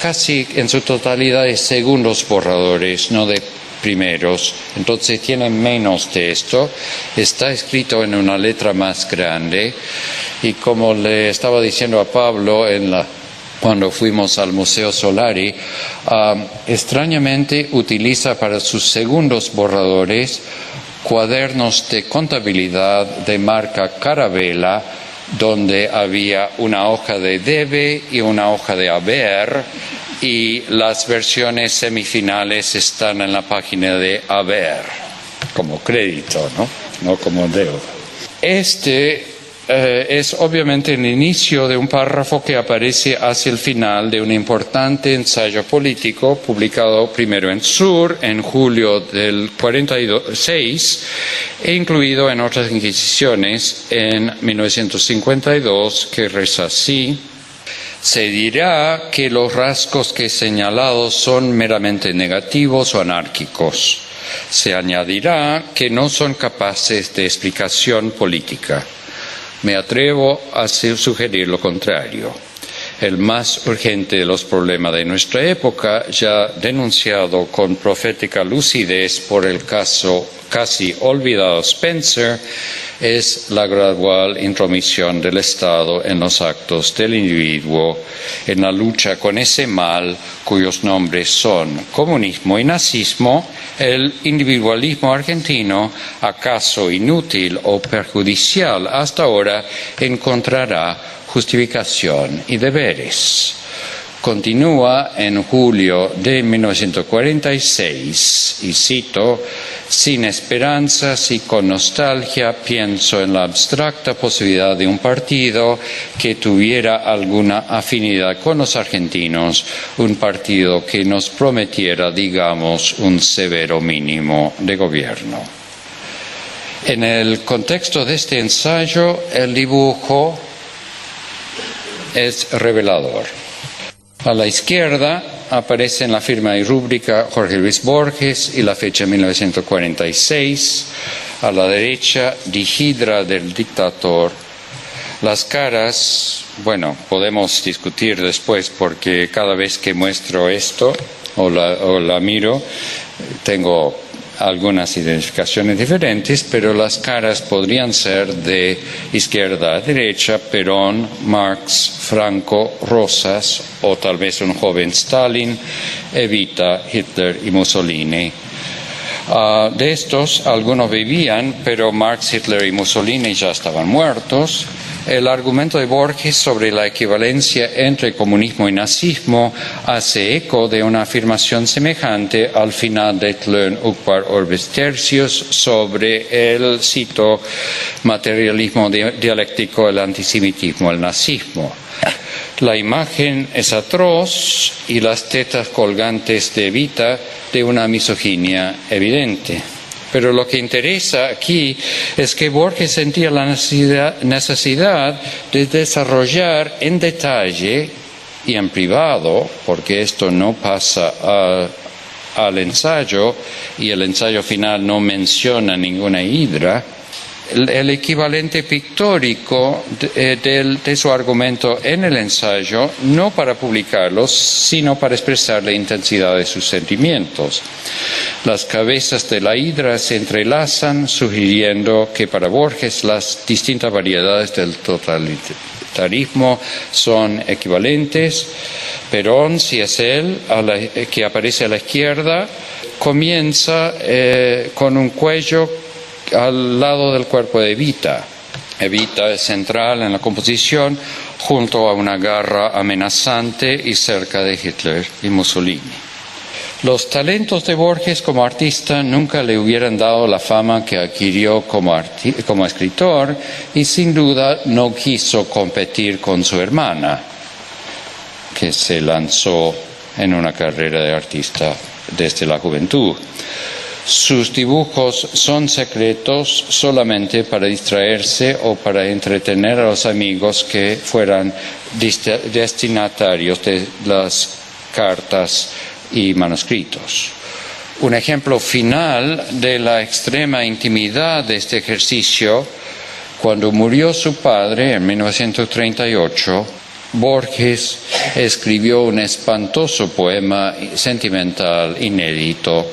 [SPEAKER 5] casi en su totalidad de segundos borradores, no de primeros, entonces tiene menos de esto, está escrito en una letra más grande y como le estaba diciendo a Pablo cuando fuimos al Museo Solari, extrañamente utiliza para sus segundos borradores cuadernos de contabilidad de marca Carabela, donde había una hoja de debe y una hoja de haber, y las versiones semifinales están en la página de haber, como crédito, no como deuda. Es obviamente el inicio de un párrafo que aparece hacia el final de un importante ensayo político publicado primero en Sur en julio del 46 e incluido en otras inquisiciones en 1952, que reza así: se dirá que los rasgos que he señalado son meramente negativos o anárquicos. Se añadirá que no son capaces de explicación política. Me atrevo a sugerir lo contrario. El más urgente de los problemas de nuestra época, ya denunciado con profética lucidez por el caso casi olvidado Spencer, es la gradual intromisión del Estado en los actos del individuo, en la lucha con ese mal cuyos nombres son comunismo y nazismo. El individualismo argentino, acaso inútil o perjudicial hasta ahora, encontrará justificación y deberes. Continúa en julio de 1946, y cito: sin esperanzas y con nostalgia pienso en la abstracta posibilidad de un partido que tuviera alguna afinidad con los argentinos, un partido que nos prometiera, digamos, un severo mínimo de gobierno. En el contexto de este ensayo, el dibujo es revelador. A la izquierda aparece en la firma y rúbrica Jorge Luis Borges y la fecha 1946. A la derecha, Dihidra del dictador. Las caras, bueno, podemos discutir después porque cada vez que muestro esto o la miro, tengo algunas identificaciones diferentes, pero las caras podrían ser de izquierda a derecha: Perón, Marx, Franco, Rosas, o tal vez un joven Stalin, Evita, Hitler y Mussolini. De estos, algunos vivían, pero Marx, Hitler y Mussolini ya estaban muertos. El argumento de Borges sobre la equivalencia entre comunismo y nazismo hace eco de una afirmación semejante al final de Tlön Uqbar Orbis Tertius sobre el, cito, materialismo dialéctico, el antisemitismo, el nazismo. La imagen es atroz y las tetas colgantes de Evita de una misoginia evidente. Pero lo que interesa aquí es que Borges sentía la necesidad de desarrollar en detalle y en privado, porque esto no pasa al ensayo y el ensayo final no menciona ninguna hidra, el equivalente pictórico de su argumento en el ensayo, no para publicarlos, sino para expresar la intensidad de sus sentimientos. Las cabezas de la hidra se entrelazan, sugiriendo que para Borges las distintas variedades del totalitarismo son equivalentes. Perón, si es él, que aparece a la izquierda, comienza con un cuello al lado del cuerpo de Evita. Evita es central en la composición, junto a una garra amenazante y cerca de Hitler y Mussolini. Los talentos de Borges como artista nunca le hubieran dado la fama que adquirió como escritor, y sin duda no quiso competir con su hermana, que se lanzó en una carrera de artista desde la juventud. Sus dibujos son secretos solamente para distraerse o para entretener a los amigos que fueran destinatarios de las cartas y manuscritos. Un ejemplo final de la extrema intimidad de este ejercicio: cuando murió su padre en 1938, Borges escribió un espantoso poema sentimental inédito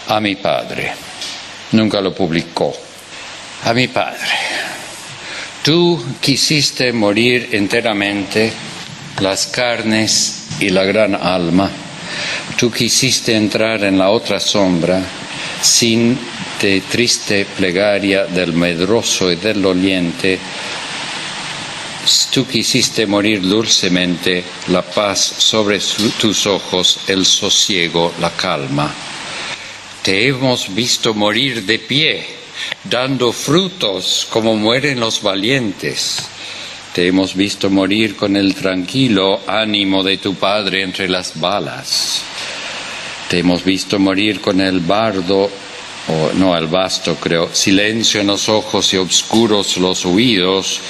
[SPEAKER 5] a mi padre. Nunca lo publicó. A mi padre: tú quisiste morir enteramente, las carnes y la gran alma. Tú quisiste entrar en la otra sombra, sin de triste plegaria del medroso y del doliente. Tú quisiste morir dulcemente, la paz sobre tus ojos, el sosiego, la calma. Te hemos visto morir de pie, dando frutos como mueren los valientes. Te hemos visto morir con el tranquilo ánimo de tu padre entre las balas. Te hemos visto morir con el bardo, el basto creo, silencio en los ojos y obscuros los oídos.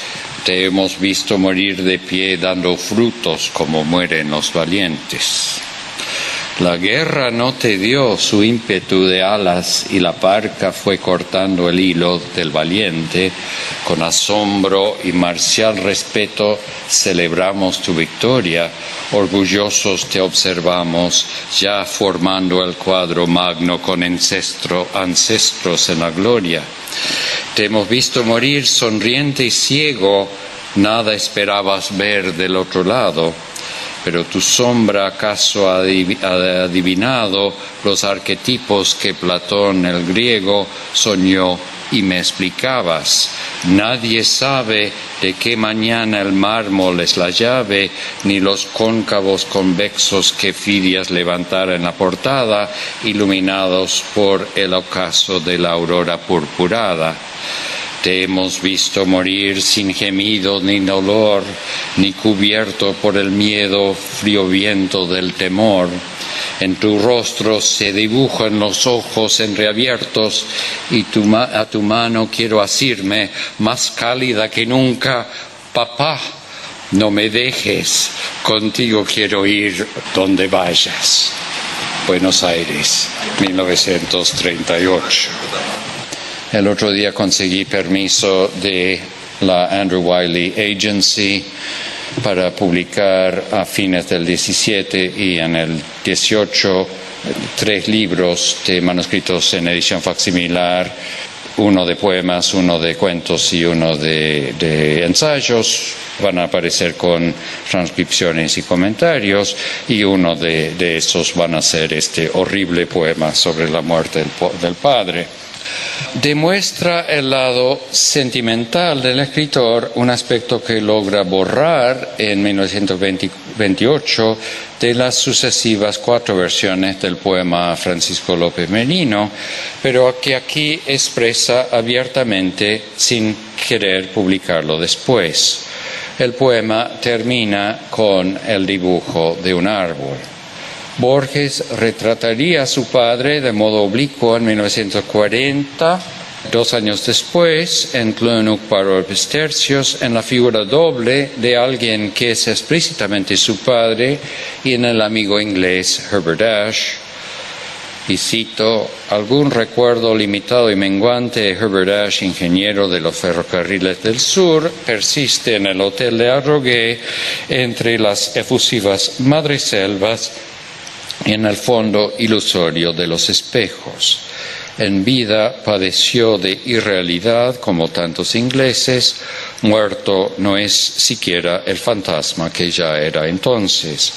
[SPEAKER 5] Te hemos visto morir de pie dando frutos como mueren los valientes. La guerra no te dio su ímpetu de alas y la parca fue cortando el hilo del valiente. Con asombro y marcial respeto celebramos tu victoria. Orgullosos te observamos, ya formando el cuadro magno con ancestros en la gloria. Te hemos visto morir sonriente y ciego, nada esperabas ver del otro lado. Pero tu sombra acaso ha adivinado los arquetipos que Platón el griego soñó y me explicabas. Nadie sabe de qué mañana el mármol es la llave, ni los cóncavos convexos que Fidias levantara en la portada, iluminados por el ocaso de la aurora purpurada. Te hemos visto morir sin gemido ni dolor, ni cubierto por el miedo, frío viento del temor. En tu rostro se dibujan los ojos entreabiertos y a tu mano quiero asirme, más cálida que nunca: papá, no me dejes, contigo quiero ir donde vayas. Buenos Aires, 1938. El otro día conseguí permiso de la Andrew Wiley Agency para publicar a fines del 17 y en el 18 3 libros de manuscritos en edición facsimilar, uno de poemas, uno de cuentos y uno de ensayos. Van a aparecer con transcripciones y comentarios, y uno de esos van a ser este horrible poema sobre la muerte del padre. Demuestra el lado sentimental del escritor, un aspecto que logra borrar en 1928 de las sucesivas 4 versiones del poema Francisco López Merino, pero que aquí expresa abiertamente sin querer publicarlo después. El poema termina con el dibujo de un árbol. Borges retrataría a su padre de modo oblicuo en 1940, 2 años después, en Clun Orbis Tertius, en la figura doble de alguien que es explícitamente su padre, y en el amigo inglés Herbert Ashe. Y cito: algún recuerdo limitado y menguante de Herbert Ashe, ingeniero de los ferrocarriles del sur, persiste en el hotel de Arrogué entre las efusivas madreselvas y en el fondo ilusorio de los espejos. En vida padeció de irrealidad como tantos ingleses. Muerto no es siquiera el fantasma que ya era entonces.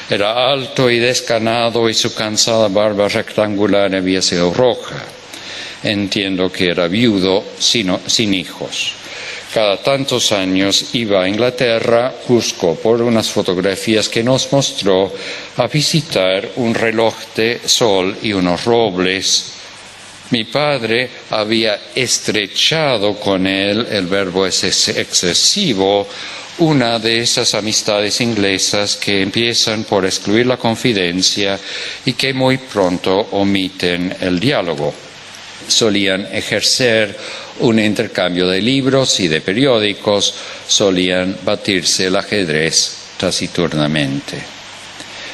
[SPEAKER 5] Era alto y descanado y su cansada barba rectangular había sido roja. Entiendo que era viudo sin hijos. Cada tantos años iba a Inglaterra, buscó por unas fotografías que nos mostró, a visitar un reloj de sol y unos robles. Mi padre había estrechado con él, el verbo es excesivo, una de esas amistades inglesas que empiezan por excluir la confidencia y que muy pronto omiten el diálogo. Solían ejercer un intercambio de libros y de periódicos, solían batirse el ajedrez taciturnamente.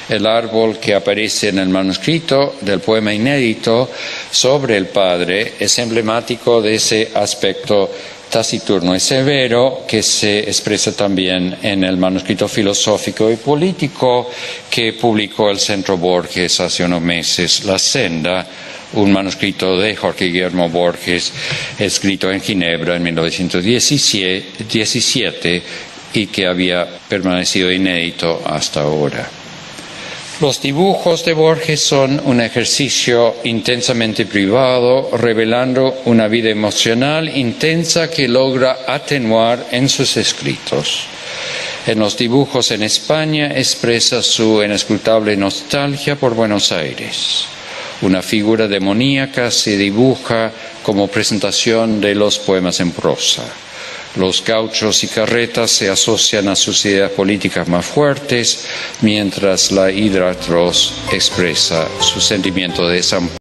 [SPEAKER 5] El árbol que aparece en el manuscrito del poema inédito sobre el padre es emblemático de ese aspecto taciturno y severo que se expresa también en el manuscrito filosófico y político que publicó el Centro Borges hace unos meses, La Senda, un manuscrito de Jorge Guillermo Borges escrito en Ginebra en 1917 y que había permanecido inédito hasta ahora. Los dibujos de Borges son un ejercicio intensamente privado, revelando una vida emocional intensa que logra atenuar en sus escritos. En los dibujos en España expresa su inescrutable nostalgia por Buenos Aires. Una figura demoníaca se dibuja como presentación de los poemas en prosa. Los gauchos y carretas se asocian a sus ideas políticas más fuertes, mientras la hidra atroz expresa su sentimiento de desamparo.